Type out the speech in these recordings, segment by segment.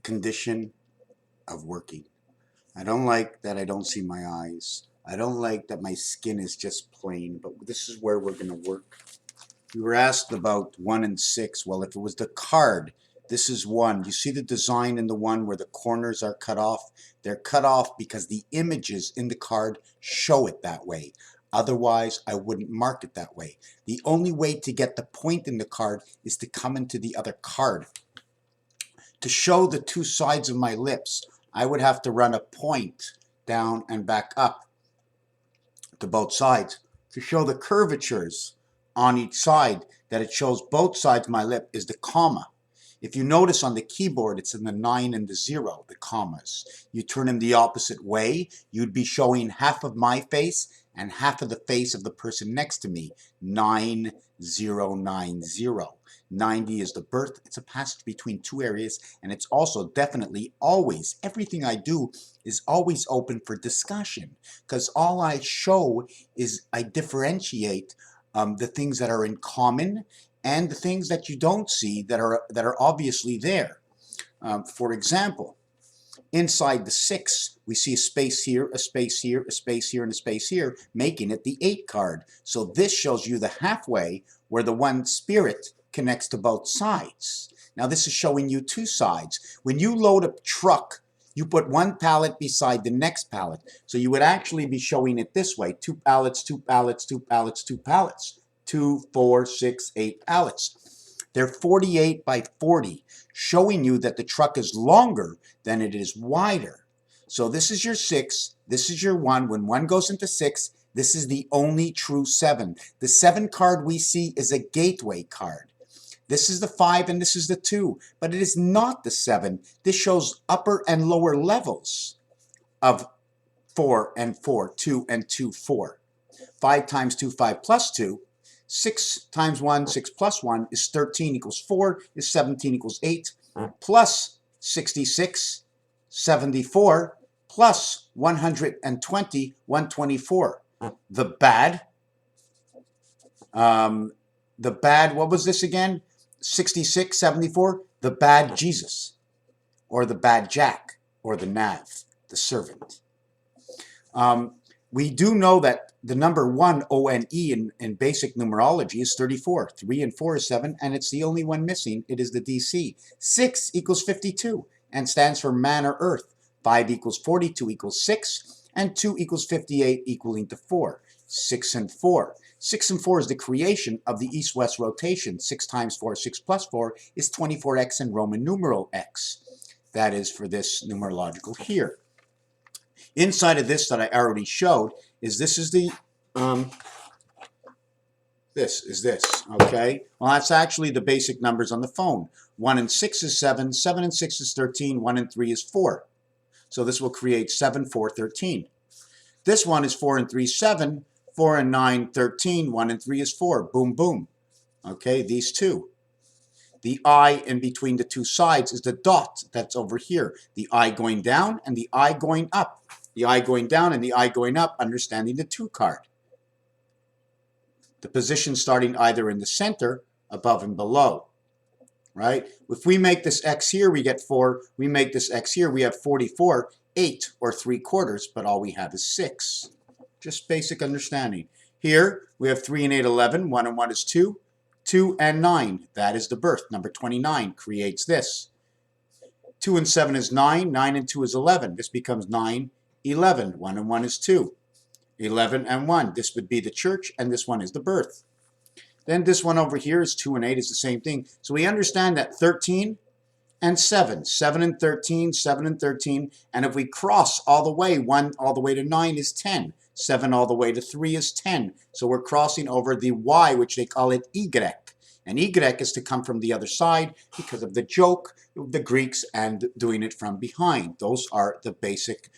condition of working. I don't like that I don't see my eyes. I don't like that my skin is just plain, but this is where we're going to work. We were asked about 1 and 6. Well, if it was the card, this is 1. You see the design in the 1 where the corners are cut off? They're cut off because the images in the card show it that way. Otherwise, I wouldn't mark it that way. The only way to get the point in the card is to come into the other card. To show the two sides of my lips, I would have to run a point down and back up to both sides. To show the curvatures on each side, that it shows both sides of my lip, is the comma. If you notice on the keyboard, it's in the 9 and the 0, the commas. You turn them the opposite way, you'd be showing half of my face and half of the face of the person next to me. 9090. 90 is the birth. It's a passage between two areas, and it's also definitely always, everything I do is always open for discussion, because all I show is I differentiate the things that are in common and the things that you don't see that are obviously there. For example, inside the 6, we see a space here, a space here, a space here, and a space here, making it the 8 card. So this shows you the halfway where the one spirit connects to both sides. Now this is showing you two sides. When you load a truck, you put one pallet beside the next pallet. So you would actually be showing it this way: 2 pallets, 2 pallets, 2 pallets, 2 pallets. 2, 4, 6, 8 pallets. They're 48 by 40, showing you that the truck is longer than it is wider. So this is your 6, this is your 1. When 1 goes into 6, this is the only true 7. The 7 card we see is a gateway card. This is the 5 and this is the 2, but it is not the 7. This shows upper and lower levels of 4 and 4, 2 and 2, 4. 5 times 2, 5 plus 2. 6 times 1, 6 plus 1 is 13 equals 4, is 17 equals 8, plus 66, 74, plus 120, 124. The bad, what was this again? 66, 74, the bad Jesus, or the bad Jack, or the Nav, the servant. We do know that the number 1, O-N-E, in basic numerology is 34. 3 and 4 is 7, and it's the only one missing. It is the DC. 6 equals 52, and stands for man or earth. 5 equals 42 equals 6, and 2 equals 58 equaling to 4. 6 and 4. 6 and 4 is the creation of the east-west rotation. 6 times 4, 6 plus 4 is 24x in Roman numeral x. That is for this numerological here. Inside of this that I already showed is this is the, okay? Well, that's actually the basic numbers on the phone. 1 and 6 is 7, 7 and 6 is 13, 1 and 3 is 4. So this will create 7, 4, 13. This one is 4 and 3, 7, 4 and 9, 13, 1 and 3 is 4. Boom, boom. Okay, these two. The I in between the two sides is the dot that's over here. The I going down and the I going up. The I going down and the I going up, understanding the 2 card. The position starting either in the center, above and below, right? If we make this X here, we get 4. We make this X here, we have 44, 8 or 3/4, but all we have is 6. Just basic understanding. Here, we have 3 and 8, 11. 1 and 1 is 2. 2 and 9, that is the birth. Number 29 creates this. 2 and 7 is 9. 9 and 2 is 11. This becomes 9, 11. 1 and 1 is 2. 11 and 1. This would be the church, and this one is the birth. Then this one over here is 2 and 8 is the same thing. So we understand that 13 and 7. 7 and 13, 7 and 13. And if we cross all the way, 1 all the way to 9 is 10. 7 all the way to 3 is 10. So we're crossing over the Y, which they call it Y. And Y is to come from the other side because of the joke, the Greeks, and doing it from behind. Those are the basic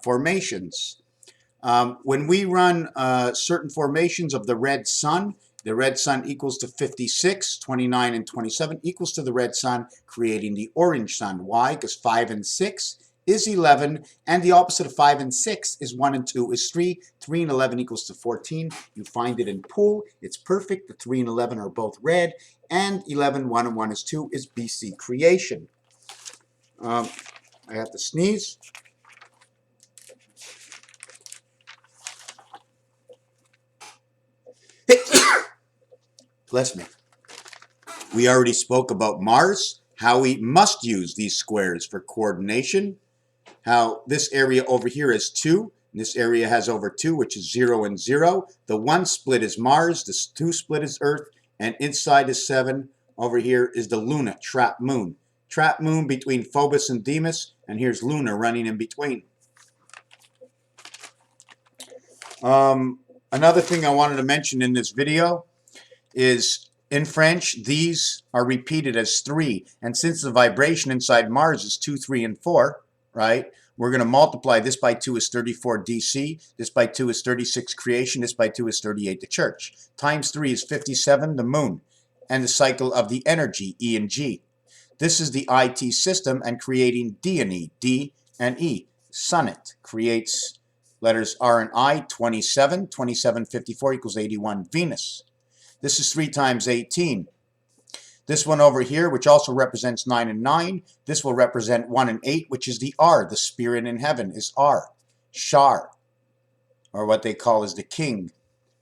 formations. When we run certain formations of the red sun equals to 56, 29, and 27 equals to the red sun, creating the orange sun. Why? Because 5 and 6 is 11, and the opposite of 5 and 6 is 1 and 2 is 3. 3 and 11 equals to 14. You find it in pool. It's perfect. The 3 and 11 are both red, and 11, 1 and 1 is 2 is BC creation. I have to sneeze. Bless me. We already spoke about Mars, how we must use these squares for coordination, how this area over here is 2, and this area has over 2, which is 0 and 0. The 1 split is Mars, the 2 split is Earth, and inside the 7 over here is the Luna, trap moon. Trap moon between Phobos and Deimos, and here's Luna running in between. Another thing I wanted to mention in this video is in French, these are repeated as 3. And since the vibration inside Mars is 2, 3, and 4, right, we're going to multiply this by 2 is 34 DC, this by 2 is 36 creation, this by 2 is 38 the church. Times 3 is 57 the moon, and the cycle of the energy, E and G. This is the IT system and creating D and E, D and E. Sonnet creates letters R and I, 27, 27, 54 equals 81, Venus. This is 3 times 18. This one over here, which also represents 9 and 9, this will represent 1 and 8, which is the R. The spirit in heaven is R. Shar, or what they call is the king.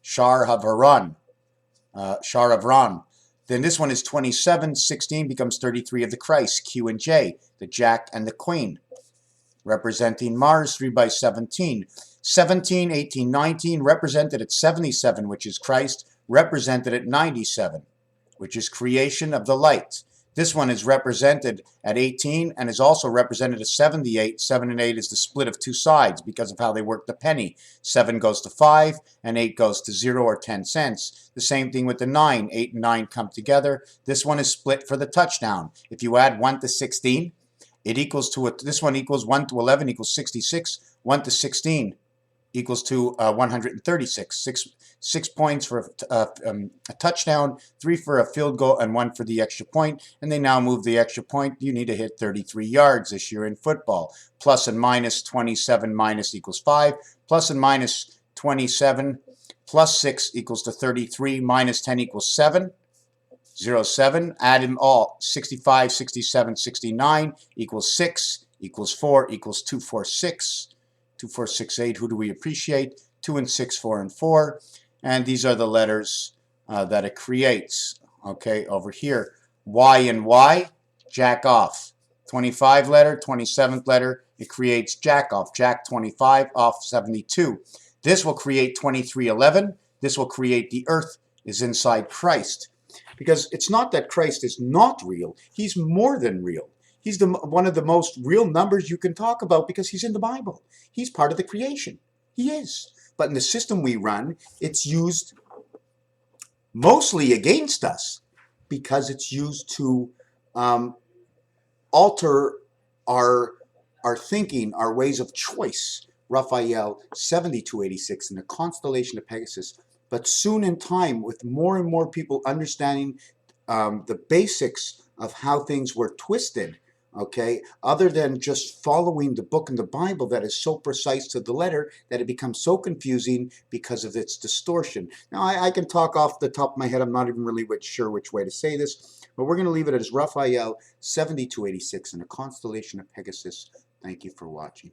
Shar Havran. Shar Havran. Then this one is 27, 16 becomes 33 of the Christ, Q and J, the Jack and the Queen. Representing Mars, 3 by 17. 17, 18, 19, represented at 77, which is Christ, represented at 97, which is creation of the light. This one is represented at 18 and is also represented at 78. 7 and 8 is the split of 2 sides because of how they work the penny. 7 goes to 5 and 8 goes to 0 or 10 cents. The same thing with the 9. 8 and 9 come together. This one is split for the touchdown. If you add 1 to 16, it equals to, this one equals 1 to 11 equals 66. 1 to 16 equals to 136. 6 points for a touchdown, 3 for a field goal, and 1 for the extra point. And they now move the extra point. You need to hit 33 yards this year in football. Plus and minus 27 minus equals 5. Plus and minus 27 plus 6 equals to 33. Minus 10 equals 7. 0, 7. Add them all. 65, 67, 69 equals 6 equals 4 equals 2, 4, 6. 2, 4, 6, 8. Who do we appreciate? 2 and 6, 4 and 4. And these are the letters that it creates. Okay, over here. Y and Y, jack off. 25 letter, 27th letter, it creates jack off. Jack 25, off 72. This will create 2311. This will create the earth is inside Christ. Because it's not that Christ is not real. He's more than real. He's one of the most real numbers you can talk about because he's in the Bible. He's part of the creation. He is. But in the system we run, it's used mostly against us because it's used to alter our thinking, our ways of choice. Raphael 7286 in the constellation of Pegasus. But soon in time, with more and more people understanding the basics of how things were twisted, okay, other than just following the book in the Bible that is so precise to the letter that it becomes so confusing because of its distortion. Now, I can talk off the top of my head. I'm not even really sure which way to say this, but we're going to leave it as Raphael 7286 in the constellation of Pegasus. Thank you for watching.